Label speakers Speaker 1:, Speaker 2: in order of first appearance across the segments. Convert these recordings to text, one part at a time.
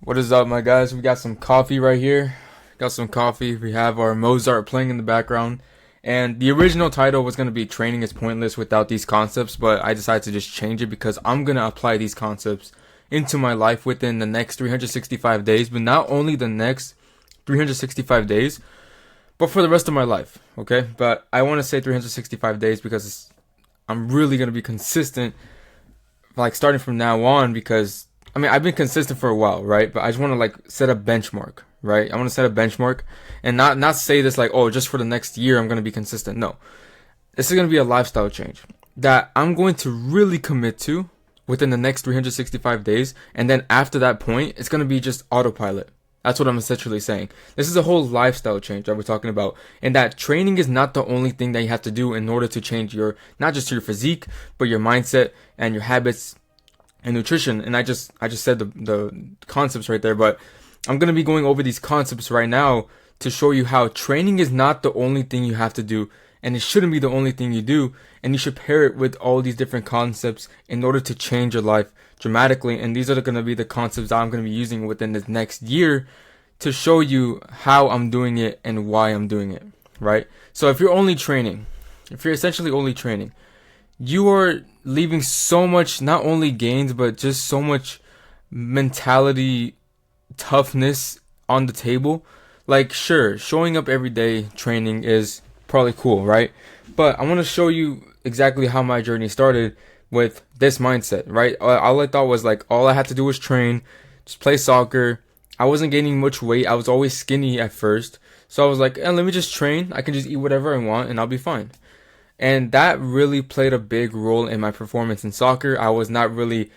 Speaker 1: What is up, my guys? We got some coffee right here. Got some coffee. We have our Mozart playing in the background. And the original title was going to be Training is Pointless Without These Concepts, but I decided to just change it because I'm going to apply these concepts into my life within the next 365 days, but not only the next 365 days, but for the rest of my life, okay? But I want to say 365 days because I'm really going to be consistent, like starting from now on, because I've been consistent for a while, right? But I just want to like set a benchmark, right? I want to set a benchmark and not say this like, oh, just for the next year I'm going to be consistent. No. This is going to be a lifestyle change that I'm going to really commit to within the next 365 days, and then after that point, it's going to be just autopilot. That's what I'm essentially saying. This is a whole lifestyle change that we're talking about, and that training is not the only thing that you have to do in order to change your, not just your physique, but your mindset and your habits and nutrition. And I just said the concepts right there, but I'm going to be going over these concepts right now to show you how training is not the only thing you have to do, and it shouldn't be the only thing you do, and you should pair it with all these different concepts in order to change your life dramatically. And these are going to be the concepts that I'm going to be using within this next year to show you how I'm doing it and why I'm doing it, right? So if you're only training, if you're essentially only training, you are leaving so much, not only gains, but just so much mentality toughness on the table. Like, sure, showing up every day training is probably cool, right? But I want to show you exactly how my journey started with this mindset, right? All I thought was like, all I had to do was train, just play soccer. I wasn't gaining much weight. I was always skinny at first. So I was like, let me just train. I can just eat whatever I want and I'll be fine. And that really played a big role in my performance in soccer. I was not really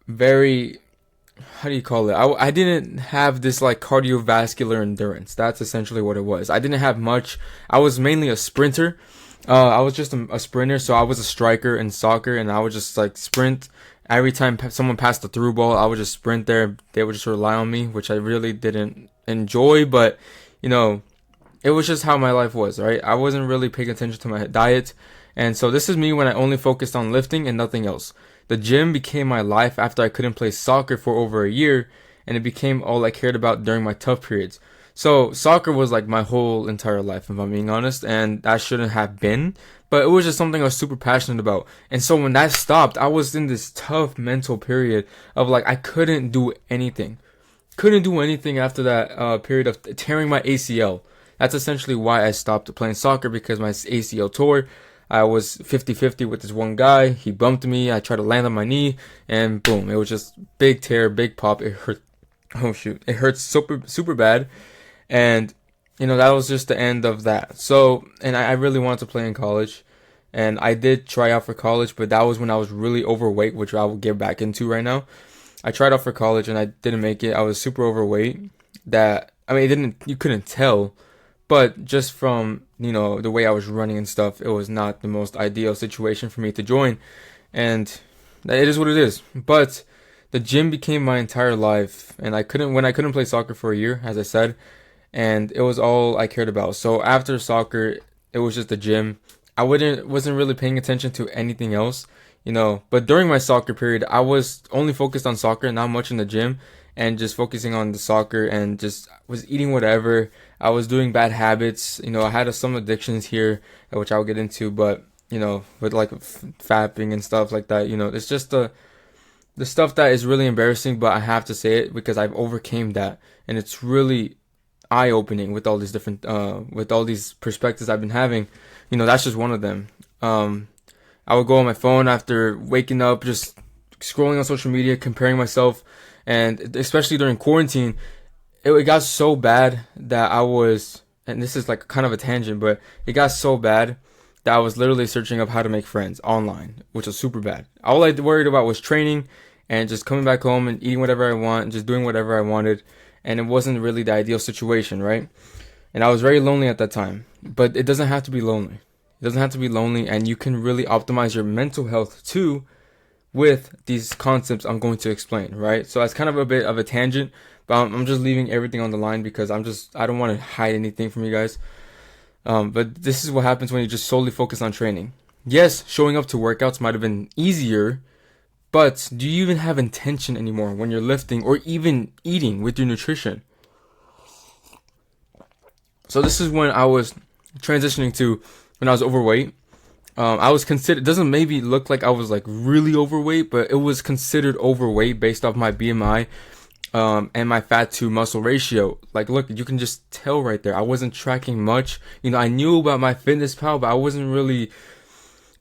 Speaker 1: very, how do you call it? I didn't have this like cardiovascular endurance. That's essentially what it was. I didn't have much. I was mainly a sprinter. I was just a sprinter, so I was a striker in soccer, and I would just like sprint. Every time someone passed the through ball, I would just sprint there. They would just rely on me, which I really didn't enjoy, but you know, it was just how my life was, right? I wasn't really paying attention to my diet. And so this is me when I only focused on lifting and nothing else. The gym became my life after I couldn't play soccer for over a year, and it became all I cared about during my tough periods. So soccer was like my whole entire life, if I'm being honest, and that shouldn't have been, but it was just something I was super passionate about. And so when that stopped, I was in this tough mental period of like I couldn't do anything. Couldn't do anything after that period of tearing my ACL. That's essentially why I stopped playing soccer, because my ACL tore. I was 50-50 with this one guy. He bumped me. I tried to land on my knee, and boom, it was just big tear, big pop. It hurt. Oh shoot, it hurts super bad. And that was just the end of that. So, and I really wanted to play in college, and I did try out for college, but that was when I was really overweight, which I will get back into right now. I tried out for college and I didn't make it. I was super overweight. You couldn't tell, but just from, the way I was running and stuff, it was not the most ideal situation for me to join. And it is what it is. But the gym became my entire life, and when I couldn't play soccer for a year, as I said, and it was all I cared about. So after soccer, it was just the gym. I wasn't really paying attention to anything else, but during my soccer period, I was only focused on soccer, not much in the gym, and just focusing on the soccer, and just was eating whatever. I was doing bad habits. I had some addictions here, which I'll get into, but, with like fapping and stuff like that, it's just the stuff that is really embarrassing, but I have to say it because I've overcame that, and it's really eye-opening with all these different, with all these perspectives I've been having. That's just one of them. I would go on my phone after waking up, just scrolling on social media, comparing myself, and especially during quarantine, it got so bad that and this is like kind of a tangent, but it got so bad that I was literally searching up how to make friends online, which was super bad. All I worried about was training and just coming back home and eating whatever I want and just doing whatever I wanted, and it wasn't really the ideal situation, right? And I was very lonely at that time, but it doesn't have to be lonely. It doesn't have to be lonely, and you can really optimize your mental health too with these concepts I'm going to explain, right? So that's kind of a bit of a tangent, but I'm just leaving everything on the line because I don't want to hide anything from you guys. But this is what happens when you just solely focus on training. Yes, showing up to workouts might have been easier, But do you even have intention anymore when you're lifting or even eating with your nutrition? So this is when I was transitioning to when I was overweight. I was considered, doesn't maybe look like I was like really overweight, but it was considered overweight based off my BMI and my fat to muscle ratio. Like, look, you can just tell right there. I wasn't tracking much. You know, I knew about my fitness pal, but I wasn't really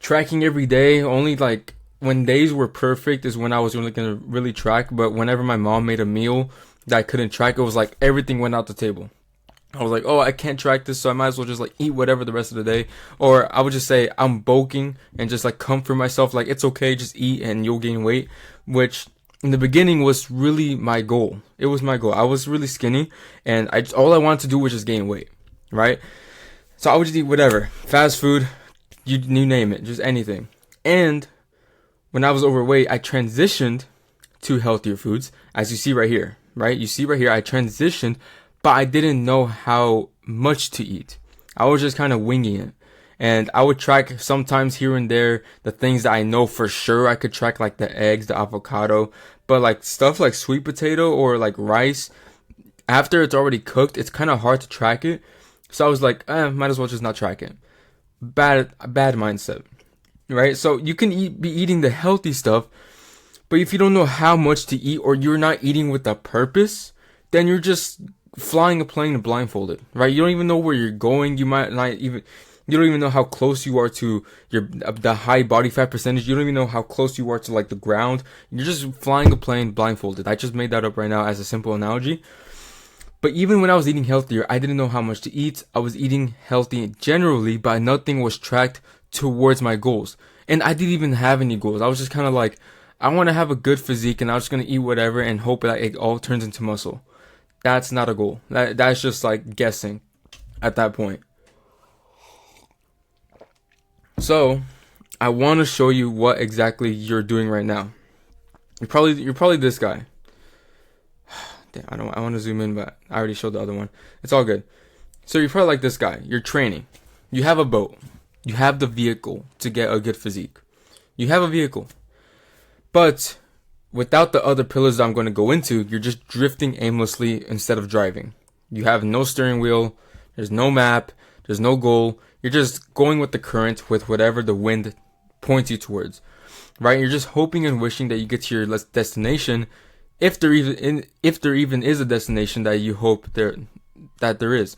Speaker 1: tracking every day. Only like when days were perfect is when I was really gonna really track. But whenever my mom made a meal that I couldn't track, it was like everything went out the table. I was like, oh, I can't track this, so I might as well just like eat whatever the rest of the day. Or I would just say I'm bulking and just like comfort myself, like it's okay, just eat and you'll gain weight. Which in the beginning was really my goal. It was my goal. I was really skinny, and all I wanted to do was just gain weight, right? So I would just eat whatever, fast food, you name it, just anything. And when I was overweight, I transitioned to healthier foods, as you see right here, right? You see right here, I transitioned, but I didn't know how much to eat. I was just kind of winging it. And I would track sometimes here and there the things that I know for sure I could track, like the eggs, the avocado. But like stuff like sweet potato or like rice, after it's already cooked, it's kind of hard to track it. So I was like, might as well just not track it. Bad mindset, right? So you can be eating the healthy stuff, but if you don't know how much to eat or you're not eating with a purpose, then you're just flying a plane blindfolded, right? You don't even know where you're going. You don't even know how close you are to the high body fat percentage. You don't even know how close you are to like the ground. You're just flying a plane blindfolded. I just made that up right now as a simple analogy. But even when I was eating healthier, I didn't know how much to eat. I was eating healthy generally, but nothing was tracked towards my goals. And I didn't even have any goals. I was just kind of like, I want to have a good physique and I'm just going to eat whatever and hope that it all turns into muscle. That's not a goal. That's just like guessing at that point. So, I want to show you what exactly you're doing right now. You're probably this guy. Damn, I want to zoom in, but I already showed the other one. It's all good. So you're probably like this guy. You're training. You have a boat. You have the vehicle to get a good physique. You have a vehicle. But without the other pillars that I'm going to go into, you're just drifting aimlessly instead of driving. You have no steering wheel. There's no map. There's no goal. You're just going with the current, with whatever the wind points you towards, right? You're just hoping and wishing that you get to your destination, if there even is a destination that you hope there is.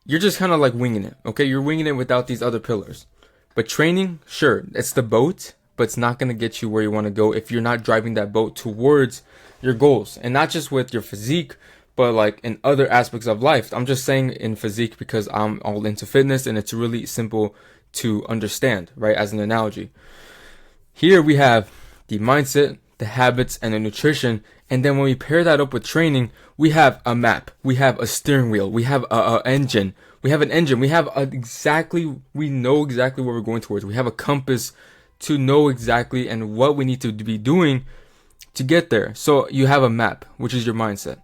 Speaker 1: You're just kind of like winging it, okay? You're winging it without these other pillars. But training, sure, it's the boat, but it's not going to get you where you want to go if you're not driving that boat towards your goals. And not just with your physique, but like in other aspects of life. I'm just saying in physique because I'm all into fitness and it's really simple to understand, right? As an analogy. Here we have the mindset, the habits, and the nutrition. And then when we pair that up with training, we have a map, we have a steering wheel, we have an engine, we know exactly what we're going towards. We have a compass to know exactly and what we need to be doing to get there. So you have a map, which is your mindset.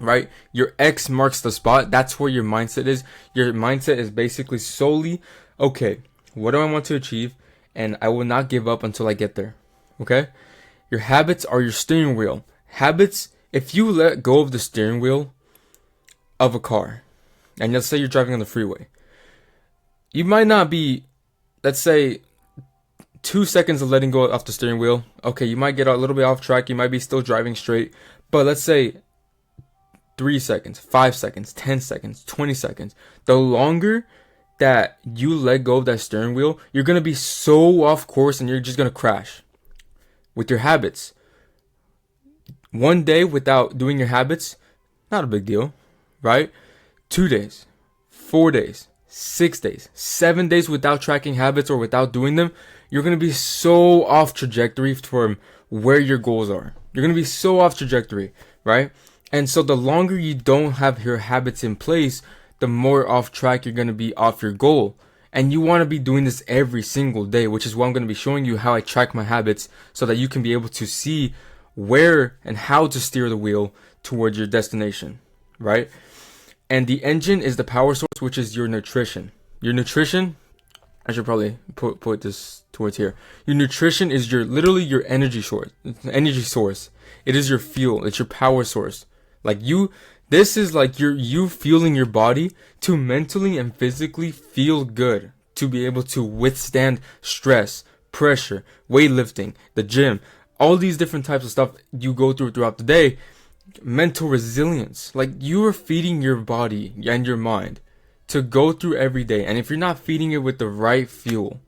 Speaker 1: Right? Your X marks the spot. That's where your mindset is. Your mindset is basically solely, okay, what do I want to achieve? And I will not give up until I get there. Okay? Your habits are your steering wheel. Habits, if you let go of the steering wheel of a car, and let's say you're driving on the freeway, you might not be, let's say, 2 seconds of letting go off the steering wheel. Okay, you might get a little bit off track. You might be still driving straight. But let's say 3 seconds, 5 seconds, 10 seconds, 20 seconds. The longer that you let go of that steering wheel, you're going to be so off course and you're just going to crash with your habits. One day without doing your habits, not a big deal, right? 2 days, 4 days, 6 days, 7 days without tracking habits or without doing them, you're going to be so off trajectory from where your goals are. You're going to be so off trajectory, right? And so the longer you don't have your habits in place, the more off track you're going to be off your goal. And you want to be doing this every single day, which is why I'm going to be showing you how I track my habits so that you can be able to see where and how to steer the wheel towards your destination, right? And the engine is the power source, which is your nutrition. Your nutrition, I should probably put this towards here. Your nutrition is literally your energy source. Energy source. It is your fuel. It's your power source. Like this is like you fueling your body to mentally and physically feel good, to be able to withstand stress, pressure, weightlifting, the gym, all these different types of stuff you go through throughout the day. Mental resilience. Like, you are feeding your body and your mind to go through every day. And if you're not feeding it with the right fuel,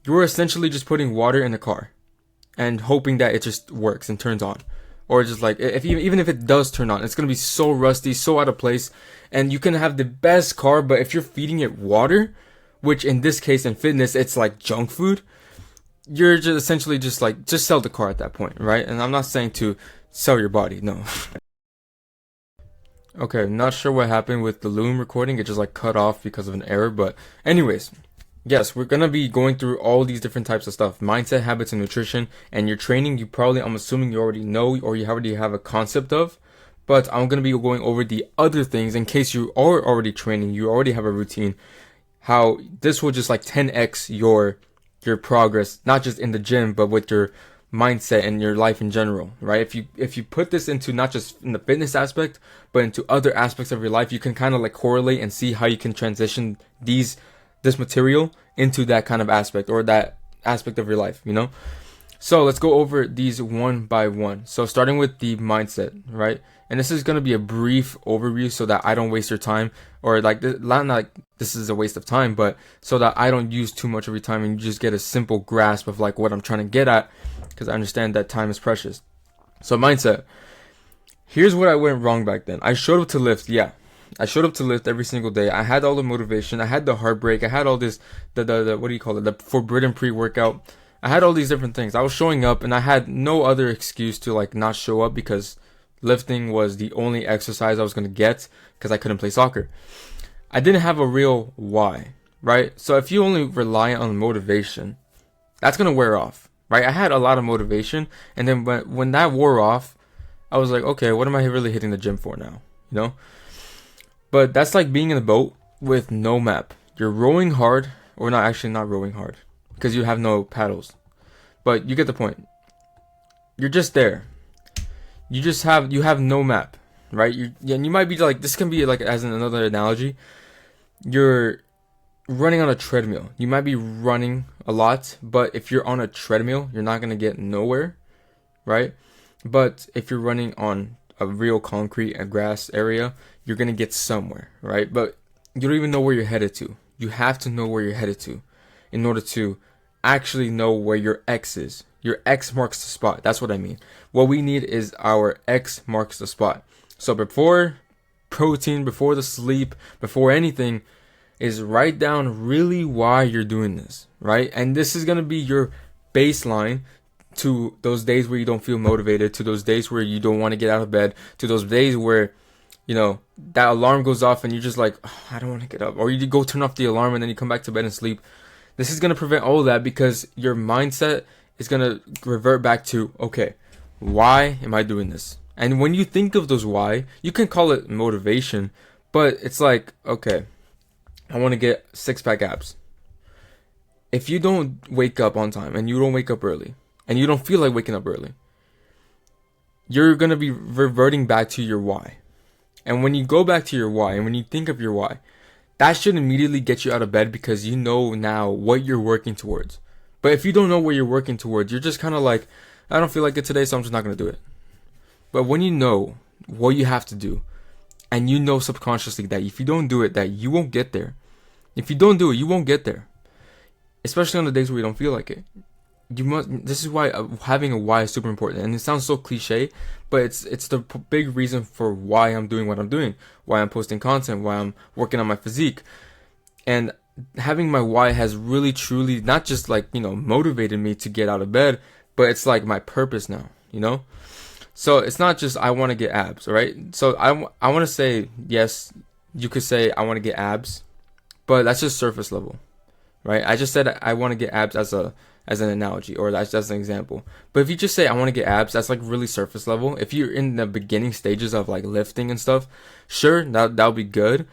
Speaker 1: you're essentially just putting water in the car and hoping that it just works and turns on. Or just like, even if it does turn on, it's going to be so rusty, so out of place. And you can have the best car, but if you're feeding it water, which in this case in fitness, it's like junk food, you're just essentially just sell the car at that point, right? And I'm not saying to sell your body, no. Okay, not sure what happened with the Loom recording. It just like cut off because of an error. But anyways, yes, we're going to be going through all these different types of stuff. Mindset, habits, and nutrition. And your training, I'm assuming you already know or you already have a concept of. But I'm going to be going over the other things in case you are already training, you already have a routine. How this will just like 10x your progress, not just in the gym, but with your mindset and your life in general, right? If you put this into not just in the fitness aspect, but into other aspects of your life, you can kind of like correlate and see how you can transition this material into that kind of aspect or that aspect of your life, you know? So let's go over these one by one. So starting with the mindset, right? And this is going to be a brief overview so that I don't waste your time, or like, not like this is a waste of time, but so that I don't use too much of your time and you just get a simple grasp of like what I'm trying to get at, because I understand that time is precious. So mindset. Here's what I went wrong back then. I showed up to lift. Yeah, I showed up to lift every single day. I had all the motivation. I had the heartbreak. I had all this, the what do you call it? The forbidden pre-workout. I had all these different things. I was showing up and I had no other excuse to like not show up, because lifting was the only exercise I was going to get because I couldn't play soccer. I didn't have a real why, right? So if you only rely on motivation, that's going to wear off, right? I had a lot of motivation, and then when that wore off, I was like, okay, what am I really hitting the gym for now? You know? But that's like being in a boat with no map. You're rowing hard, or not rowing hard, because you have no paddles. But you get the point. You're just there. You have no map, right? And you might be like, this can be like as another analogy. You're running on a treadmill. You might be running a lot, but if you're on a treadmill, you're not going to get nowhere, right? But if you're running on a real concrete and grass area, you're going to get somewhere, right? But you don't even know where you're headed to. You have to know where you're headed to in order to actually know where your X is. Your X marks the spot. That's what I mean. What we need is our X marks the spot. So before protein, before the sleep, before anything, is write down really why you're doing this, right? And this is going to be your baseline to those days where you don't feel motivated, to those days where you don't want to get out of bed, to those days where, you know, that alarm goes off and you're just like, oh, I don't want to get up. Or you go turn off the alarm and then you come back to bed and sleep. This is going to prevent all of that, because your mindset is going to revert back to, okay, why am I doing this? And when you think of those why, you can call it motivation, but it's like, okay, I want to get six-pack abs. If you don't wake up on time and you don't wake up early and you don't feel like waking up early, you're going to be reverting back to your why. And when you go back to your why and when you think of your why, that should immediately get you out of bed, because you know now what you're working towards. But if you don't know what you're working towards, you're just kind of like, I don't feel like it today, so I'm just not going to do it. But when you know what you have to do, and you know subconsciously that if you don't do it, that you won't get there. If you don't do it, you won't get there. Especially on the days where you don't feel like it. This is why having a why is super important. And it sounds so cliche, but it's the big reason for why I'm doing what I'm doing, why I'm posting content, why I'm working on my physique. And having my why has really truly not just like, you know, motivated me to get out of bed, but it's like my purpose now, you know? So it's not just I want to get abs, right? So I want to say, yes, you could say I want to get abs, but that's just surface level, right? I just said I want to get abs as an analogy, or that's just an example. But if you just say I want to get abs, that's like really surface level. If you're in the beginning stages of like lifting and stuff, sure, that'll be good.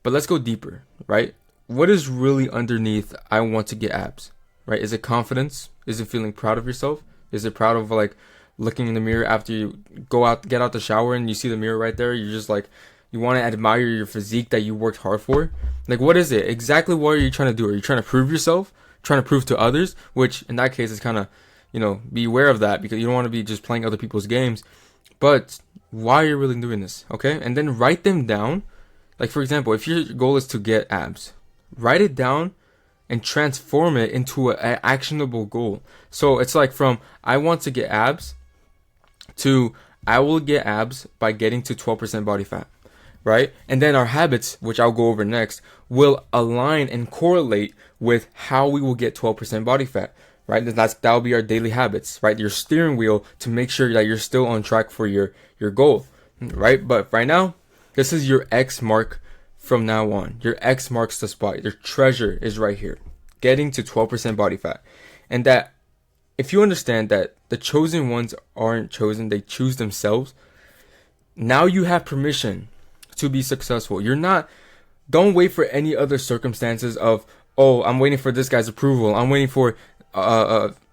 Speaker 1: But let's go deeper, right? what is really underneath I want to get abs, right? Is it confidence? Is it feeling proud of yourself? Is it proud of like looking in the mirror after you get out the shower and you see the mirror right there? You're just like, you want to admire your physique that you worked hard for? Like, what is it? Exactly what are you trying to do? Are you trying to prove yourself? Trying to prove to others? Which in that case is kind of, be aware of that, because you don't want to be just playing other people's games. But why are you really doing this? Okay? And then write them down. Like, for example, if your goal is to get abs, write it down and transform it into an actionable goal. So it's like from I want to get abs to I will get abs by getting to 12% body fat, right? And then our habits, which I'll go over next, will align and correlate with how we will get 12% body fat, right? That'll be our daily habits, right? Your steering wheel to make sure that you're still on track for your goal, right? But right now, this is your X mark. From now on, your X marks the spot. Your treasure is right here, getting to 12% body fat. And that if you understand that the chosen ones aren't chosen, they choose themselves, now you have permission to be successful. Don't wait for any other circumstances of, oh, I'm waiting for this guy's approval. I'm waiting for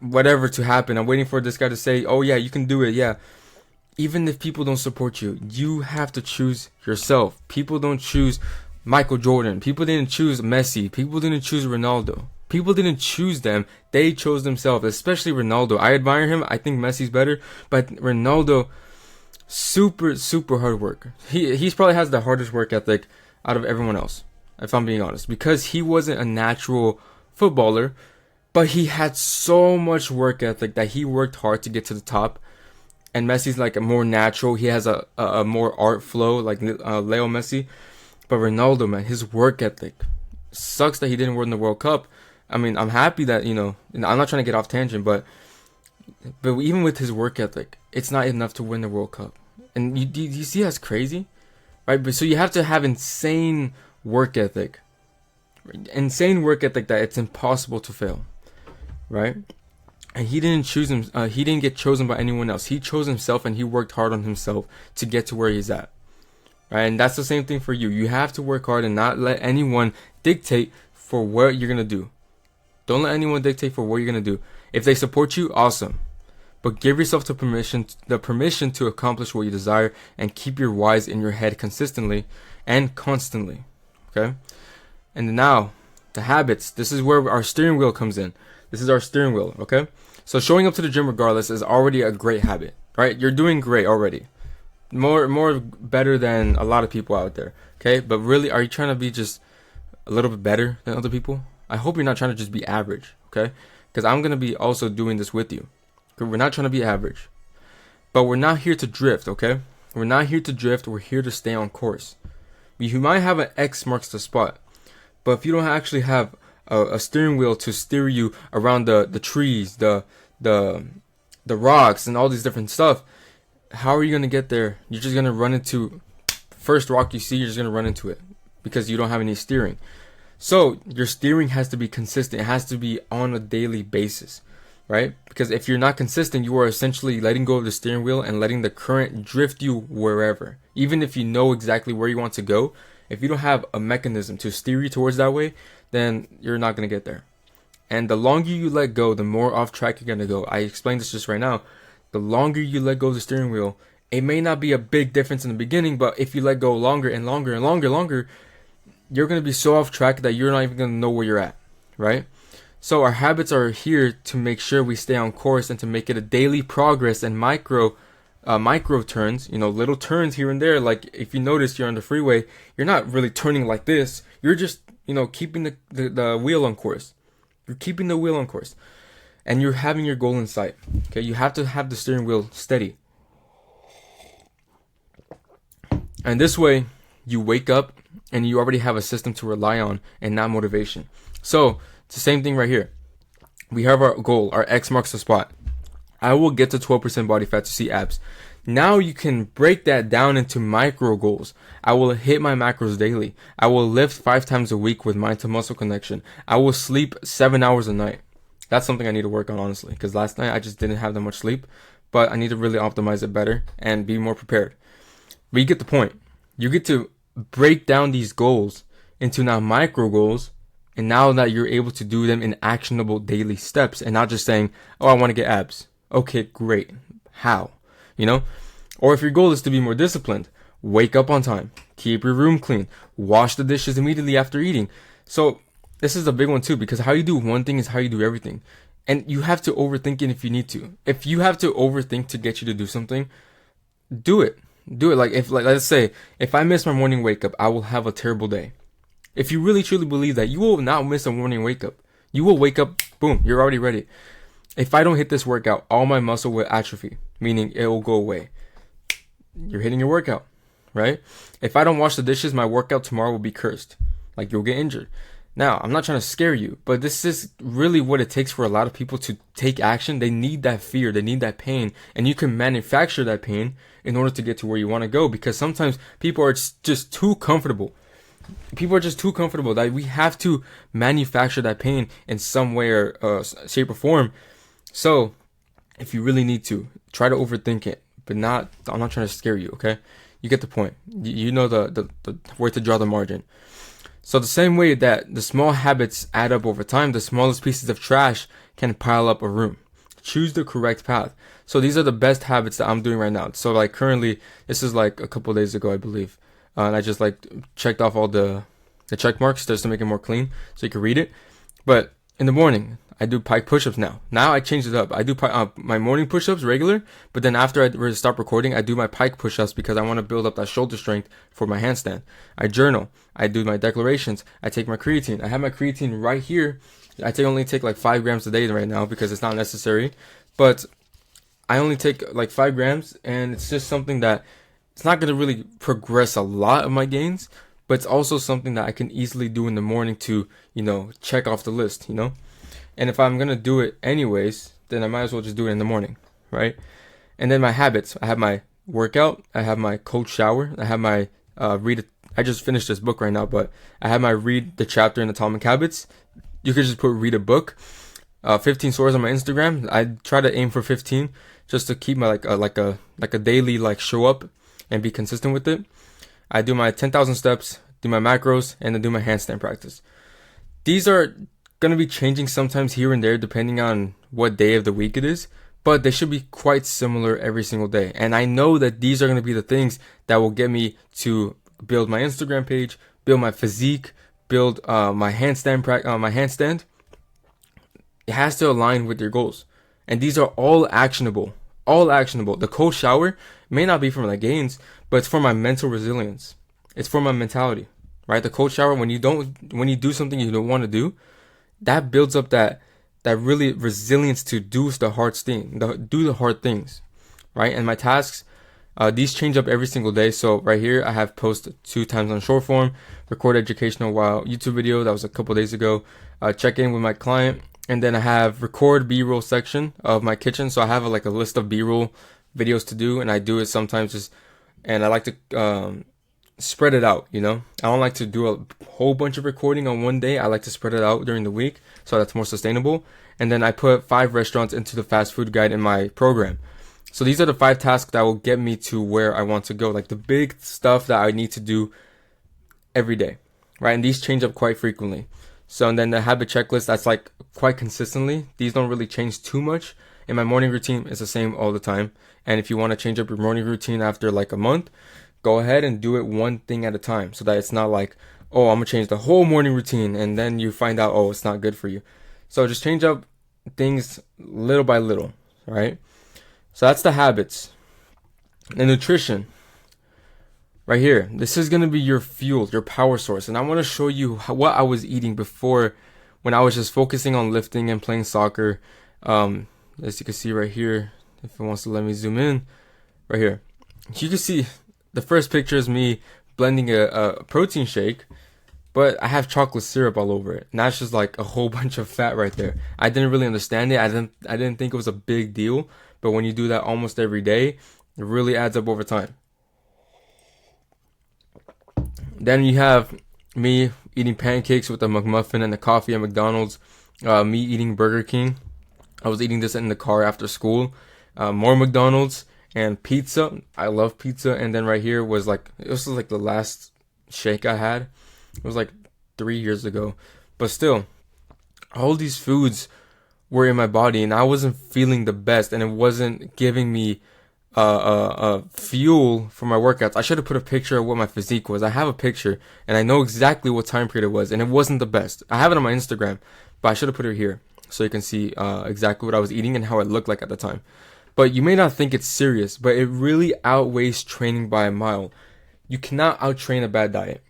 Speaker 1: whatever to happen. I'm waiting for this guy to say, oh yeah, you can do it. Yeah. Even if people don't support you, you have to choose yourself. People don't choose Michael Jordan. People didn't choose Messi. People didn't choose Ronaldo. People didn't choose them. They chose themselves, especially Ronaldo. I admire him. I think Messi's better. But Ronaldo, super, super hard worker. He's probably has the hardest work ethic out of everyone else, if I'm being honest. Because he wasn't a natural footballer, but he had so much work ethic that he worked hard to get to the top. And Messi's like a more natural. He has a more art flow, like Leo Messi. But Ronaldo, man, his work ethic. Sucks that he didn't win the World Cup. I mean, I'm happy that, I'm not trying to get off tangent, but even with his work ethic, it's not enough to win the World Cup. And you see that's crazy? Right? But so you have to have insane work ethic. Insane work ethic that it's impossible to fail. Right? And he didn't choose him. He didn't get chosen by anyone else. He chose himself, and he worked hard on himself to get to where he's at. Right? And that's the same thing for you. You have to work hard and not let anyone dictate for what you're gonna do. Don't let anyone dictate for what you're gonna do. If they support you, awesome. But give yourself the permission to accomplish what you desire, and keep your whys in your head consistently and constantly. Okay? And now, the habits. This is where our steering wheel comes in. This is our steering wheel, okay? So showing up to the gym regardless is already a great habit, right? You're doing great already. More better than a lot of people out there, okay? But really, are you trying to be just a little bit better than other people? I hope you're not trying to just be average, okay? Because I'm going to be also doing this with you. We're not trying to be average. But we're not here to drift, okay? We're not here to drift. We're here to stay on course. You might have an X marks the spot. But if you don't actually have a steering wheel to steer you around the trees, the rocks, and all these different stuff, how are you going to get there? You're just going to run into first rock you see, you're just going to run into it because you don't have any steering. So your steering has to be consistent. It has to be on a daily basis, right? Because if you're not consistent, you are essentially letting go of the steering wheel and letting the current drift you wherever. Even if you know exactly where you want to go, if you don't have a mechanism to steer you towards that way, then you're not going to get there. And the longer you let go, the more off track you're going to go. I explained this just right now. The longer you let go of the steering wheel, it may not be a big difference in the beginning, but if you let go longer and longer and longer, you're going to be so off track that you're not even going to know where you're at, right? So our habits are here to make sure we stay on course and to make it a daily progress and micro turns, little turns here and there. Like if you notice you're on the freeway, you're not really turning like this. You're just, keeping the wheel on course. You're keeping the wheel on course. And you're having your goal in sight. Okay, you have to have the steering wheel steady. And this way, you wake up and you already have a system to rely on and not motivation. So, it's the same thing right here. We have our goal, our X marks the spot. I will get to 12% body fat to see abs. Now you can break that down into micro goals. I will hit my macros daily. I will lift 5 times a week with mind to muscle connection. I will sleep 7 hours a night. That's something I need to work on, honestly, because last night I just didn't have that much sleep, but I need to really optimize it better and be more prepared. But you get the point. You get to break down these goals into now micro goals And now that you're able to do them in actionable daily steps and not just saying, oh, I want to get abs. Okay, great. How? You know? Or if your goal is to be more disciplined, wake up on time, keep your room clean, wash the dishes immediately after eating. So this is a big one too, because how you do one thing is how you do everything. And you have to overthink it if you need to. If you have to overthink to get you to do something, do it. Do it. Like let's say, if I miss my morning wake up, I will have a terrible day. If you really truly believe that, you will not miss a morning wake up. You will wake up, boom, you're already ready. If I don't hit this workout, all my muscle will atrophy, meaning it will go away. You're hitting your workout, right? If I don't wash the dishes, my workout tomorrow will be cursed. Like, you'll get injured. Now, I'm not trying to scare you, but this is really what it takes for a lot of people to take action. They need that fear, they need that pain, and you can manufacture that pain in order to get to where you want to go, because sometimes people are just too comfortable. People are just too comfortable that we have to manufacture that pain in some way or shape or form. So, if you really need to, try to overthink it, but I'm not trying to scare you, okay? You get the point. You know the where to draw the margin. So the same way that the small habits add up over time, the smallest pieces of trash can pile up a room. Choose the correct path. So these are the best habits that I'm doing right now. So like currently, this is like a couple days ago, I believe. And I just like checked off all the check marks just to make it more clean so you can read it. But in the morning, I do pike push-ups now. Now I changed it up. I do my morning push-ups regular, but then after I stop recording, I do my pike push-ups because I want to build up that shoulder strength for my handstand. I journal. I do my declarations. I take my creatine. I have my creatine right here. I only take like 5 grams a day right now because it's not necessary, but I only take like 5 grams, and it's just something that it's not going to really progress a lot of my gains, but it's also something that I can easily do in the morning to, check off the list, And if I'm going to do it anyways, then I might as well just do it in the morning, right? And then my habits. I have my workout. I have my cold shower. I have my I just finished this book right now, but I have my read the chapter in Atomic Habits. You could just put read a book. 15 stories on my Instagram. I try to aim for 15 just to keep my like a daily show up and be consistent with it. I do my 10,000 steps, do my macros, and then do my handstand practice. These are going to be changing sometimes here and there depending on what day of the week it is, but they should be quite similar every single day. And I know that these are going to be the things that will get me to build my Instagram page, build my physique, build my handstand. It has to align with your goals. And these are all actionable. All actionable. The cold shower may not be for my gains, but it's for my mental resilience. It's for my mentality, right? The cold shower, when you do something you don't want to do, that builds up that really resilience to do the hard things, right? And my tasks, these change up every single day. So right here, I have post 2 times on short form, record educational YouTube video. That was a couple days ago. Check in with my client. And then I have record B-roll section of my kitchen. So I have a list of B-roll videos to do, and I do it sometimes and I like to spread it out, I don't like to do a whole bunch of recording on one day. I like to spread it out during the week so that's more sustainable. And then I put 5 restaurants into the fast food guide in my program. So these are the 5 tasks that will get me to where I want to go, like the big stuff that I need to do every day, right? And these change up quite frequently. So, and then the habit checklist, that's quite consistently. These don't really change too much. And my morning routine is the same all the time. And if you want to change up your morning routine after a month, go ahead and do it one thing at a time, so that it's not I'm going to change the whole morning routine and then you find out, it's not good for you. So just change up things little by little, right? So that's the habits. The nutrition. Right here, this is going to be your fuel, your power source. And I want to show you what I was eating before when I was just focusing on lifting and playing soccer. As you can see right here, if it wants to let me zoom in, right here. You can see the first picture is me blending a protein shake, but I have chocolate syrup all over it. And that's just a whole bunch of fat right there. I didn't really understand it. I didn't think it was a big deal. But when you do that almost every day, it really adds up over time. Then you have me eating pancakes with a McMuffin and a coffee at McDonald's. Me eating Burger King. I was eating this in the car after school. More McDonald's and pizza. I love pizza. And then right here was this was the last shake I had. It was 3 years ago. But still, all these foods were in my body and I wasn't feeling the best, and it wasn't giving me fuel for my workouts. I should have put a picture of what my physique was. I have a picture and I know exactly what time period it was, and it wasn't the best. I have it on my Instagram, but I should have put it here so you can see exactly what I was eating and how it looked like at the time. But you may not think it's serious, but it really outweighs training by a mile. You cannot outtrain a bad diet.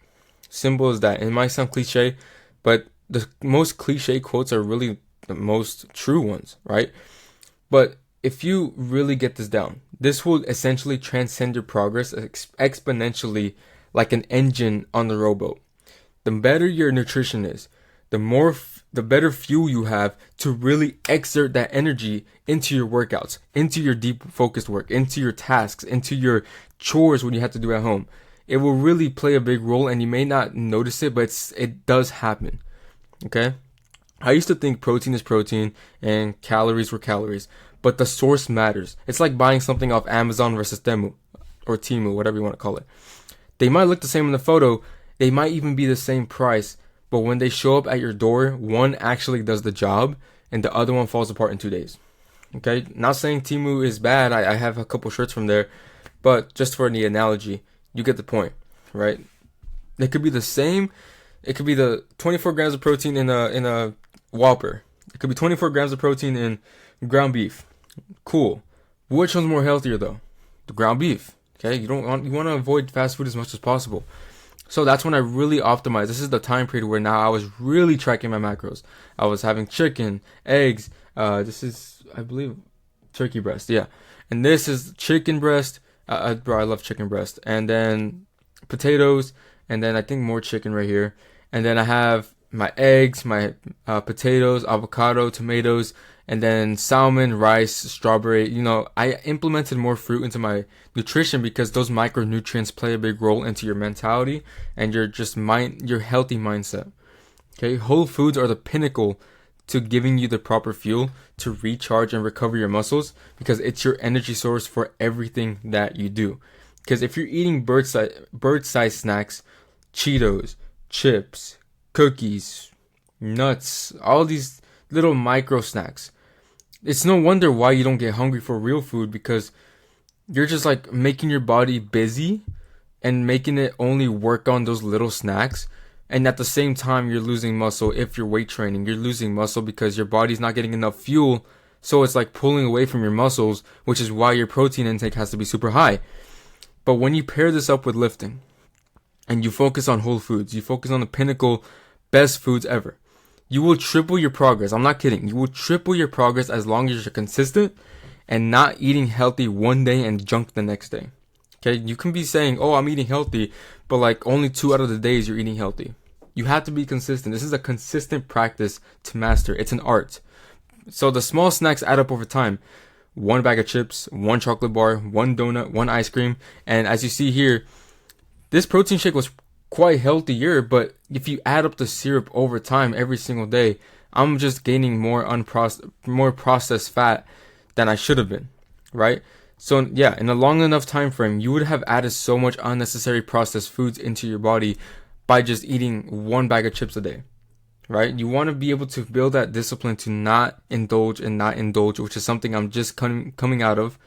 Speaker 1: Simple as that. It might sound cliche, but the most cliche quotes are really the most true ones, right? But if you really get this down, this will essentially transcend your progress exponentially, like an engine on the rowboat. The better your nutrition is, the better fuel you have to really exert that energy into your workouts, into your deep focused work, into your tasks, into your chores when you have to do at home. It will really play a big role, and you may not notice it, but it does happen. Okay? I used to think protein is protein and calories were calories, but the source matters. It's like buying something off Amazon versus Temu, or Temu, whatever you want to call it. They might look the same in the photo, they might even be the same price, but when they show up at your door, one actually does the job and the other one falls apart in 2 days. Okay? Not saying Temu is bad, I have a couple shirts from there, but just for the analogy, you get the point, right? It could be the same. It could be the 24 grams of protein in a Whopper. It could be 24 grams of protein in ground beef. Cool. Which one's more healthier though? The ground beef. Okay, you want to avoid fast food as much as possible. So that's when I really optimized. This is the time period where now I was really tracking my macros. I was having chicken, eggs. This is, I believe, turkey breast. Yeah, and this is chicken breast. Bro, I love chicken breast. And then potatoes, and then I think more chicken right here. And then I have my eggs, my potatoes, avocado, tomatoes, and then salmon, rice, strawberry. You know, I implemented more fruit into my nutrition because those micronutrients play a big role into your mentality and your healthy mindset. Okay, whole foods are the pinnacle to giving you the proper fuel to recharge and recover your muscles, because it's your energy source for everything that you do. Because if you're eating bird-sized snacks, Cheetos, chips, cookies, nuts, all these little micro snacks, it's no wonder why you don't get hungry for real food, because you're just like making your body busy and making it only work on those little snacks. And at the same time, you're losing muscle. If you're weight training, you're losing muscle because your body's not getting enough fuel. So it's like pulling away from your muscles, which is why your protein intake has to be super high. But when you pair this up with lifting and you focus on whole foods, you focus on the pinnacle best foods ever, you will triple your progress. I'm not kidding. You will triple your progress as long as you're consistent and not eating healthy one day and junk the next day. Okay, you can be saying, oh, I'm eating healthy, but like only 2 out of the days you're eating healthy. You have to be consistent. This is a consistent practice to master. It's an art. So the small snacks add up over time. 1 bag of chips, 1 chocolate bar, 1 donut, 1 ice cream. And as you see here, this protein shake was quite healthier, but if you add up the syrup over time every single day, I'm just gaining more processed fat than I should have been, right? So yeah, in a long enough time frame, you would have added so much unnecessary processed foods into your body by just eating 1 bag of chips a day, right? You want to be able to build that discipline to not indulge, which is something I'm just coming out of,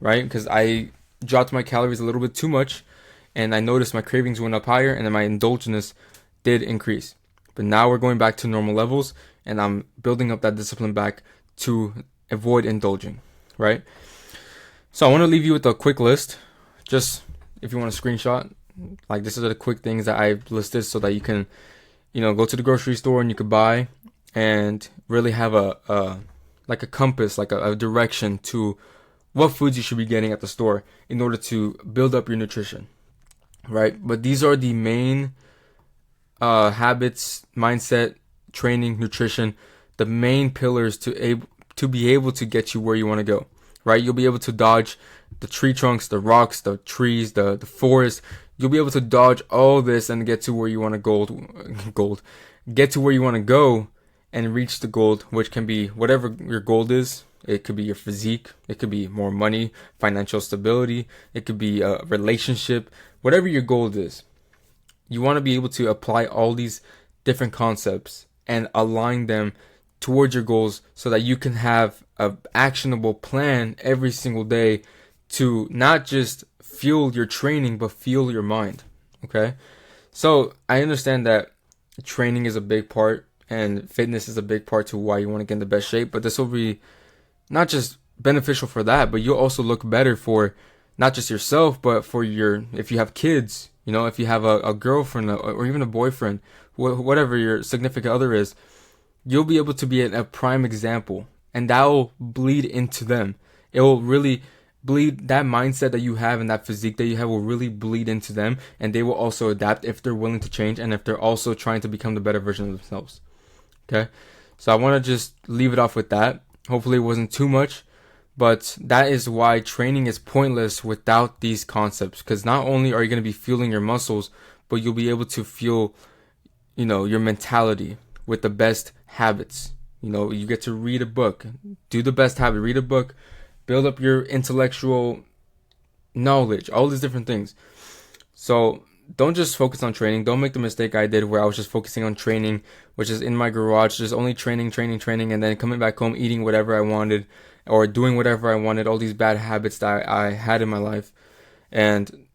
Speaker 1: right? Because I dropped my calories a little bit too much, and I noticed my cravings went up higher, and then my indulgence did increase. But now we're going back to normal levels, and I'm building up that discipline back to avoid indulging, right? So I want to leave you with a quick list, just if you want to screenshot. Like, this is the quick things that I've listed so that you can, go to the grocery store and you could buy and really have a compass, like a direction to what foods you should be getting at the store in order to build up your nutrition, right? But these are the main habits, mindset, training, nutrition, the main pillars to be able to get you where you want to go, right? You'll be able to dodge the tree trunks, the rocks, the trees, the forest. You'll be able to dodge all this and get to where you want to get to where you want to go and reach the goal, which can be whatever your goal is. It could be your physique. It could be more money, financial stability. It could be a relationship, whatever your goal is. You want to be able to apply all these different concepts and align them towards your goals so that you can have a actionable plan every single day to not just fuel your training but fuel your mind. Okay? So I understand that training is a big part and fitness is a big part to why you want to get in the best shape, but this will be not just beneficial for that, but you'll also look better for not just yourself, but for your, if you have kids, if you have a girlfriend or even a boyfriend, whatever your significant other is, you'll be able to be a prime example, and that will bleed into them. It will really bleed, that mindset that you have and that physique that you have will really bleed into them, and they will also adapt if they're willing to change and if they're also trying to become the better version of themselves. Okay? So I want to just leave it off with that. Hopefully it wasn't too much, but that is why training is pointless without these concepts, because not only are you going to be fueling your muscles, but you'll be able to fuel, your mentality with the best habits. You get to read a book, do the best habit, read a book, build up your intellectual knowledge, all these different things. So don't just focus on training. Don't make the mistake I did where I was just focusing on training, which is in my garage, just only training, and then coming back home, eating whatever I wanted or doing whatever I wanted, all these bad habits that I had in my life. And,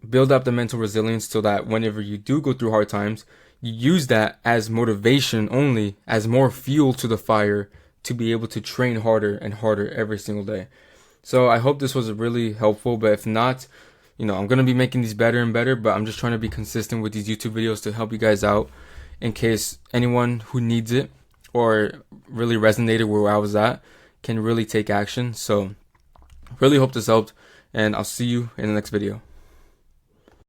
Speaker 1: build up the mental resilience so that whenever you do go through hard times, you use that as motivation only, as more fuel to the fire to be able to train harder and harder every single day. So I hope this was really helpful, but if not, I'm going to be making these better and better, but I'm just trying to be consistent with these YouTube videos to help you guys out in case anyone who needs it or really resonated where I was at can really take action. So really hope this helped, and I'll see you in the next video.